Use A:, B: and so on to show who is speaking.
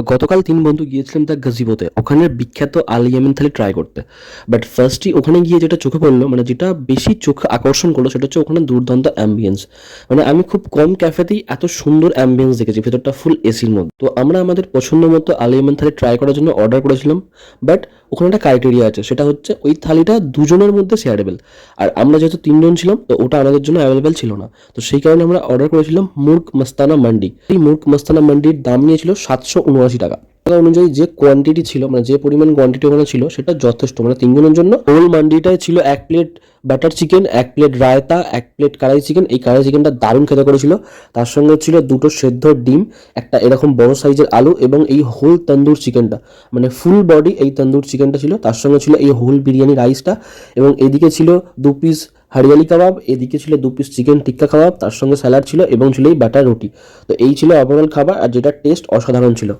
A: তো গতকাল ৩ বন্ধু গিয়েছিলাম দ্য গাজিবোতে, ওখানের বিখ্যাত আল ইয়ামিন থালি ট্রাই করতে। বাট ফার্স্টই ওখানে গিয়ে যেটা চোখে পড়লো, মানে যেটা বেশি চোখ আকর্ষণ করলো, সেটা হচ্ছে ওখানে দুর্দান্ত অ্যাম্বিয়েন্স। মানে আমি খুব কম ক্যাফেতেই এত সুন্দর অ্যাম্বিয়েন্স দেখেছি, ভেতরটা ফুল এসির মধ্যে। তো আমরা আমাদের পছন্দ মতো আল ইয়ামিন থালি ট্রাই করার জন্য অর্ডার করেছিলাম। বাট ওখানে একটা ক্রাইটেরিয়া আছে, সেটা হচ্ছে ওই থালিটা দুজনের মধ্যে শেয়ারেবল। আর আমরা যেহেতু ৩ জন ছিলাম, তো ওটা আমাদের জন্য অ্যাভেলেবেল ছিল না। তো সেই কারণে আমরা অর্ডার করেছিলাম মুর্গ মস্তানা মান্ডি। এই মুর্গ মস্তানা মান্ডির দাম নিয়েছিল 779 টাকা। অনুযায়ী যে কোয়ান্টিটি ছিল, মানে যে পরিমাণ কোয়ান্টিটি ওখানে ছিল, সেটা যথেষ্ট। মানে ৩ জনের জন্য হোল মান্ডিটায় ছিল 1 plate butter chicken, 1 plate raita, 1 plate kadai chicken. এই কারাই চিকেনটা দারুণ খেতে করেছিল। তার সঙ্গে ছিল 2টো সেদ্ধ ডিম, একটা এরকম বড় সাইজের আলু, এবং এই হোল তন্দুর চিকেনটা, মানে ফুল বডি এই তন্দুর চিকেনটা ছিল। তার সঙ্গে ছিল এই হোল বিরিয়ানি রাইসটা, এবং এদিকে ছিল 2 পিস হরিয়ালি কাবাব, এদিকে ছিল 2 পিস চিকেন টিক্কা কাবাব, তার সঙ্গে স্যালাড ছিল, এবং ছিল এই বাটার রুটি। তো এই ছিল ওভারঅল খাবার, আর যেটা টেস্ট অসাধারণ ছিল।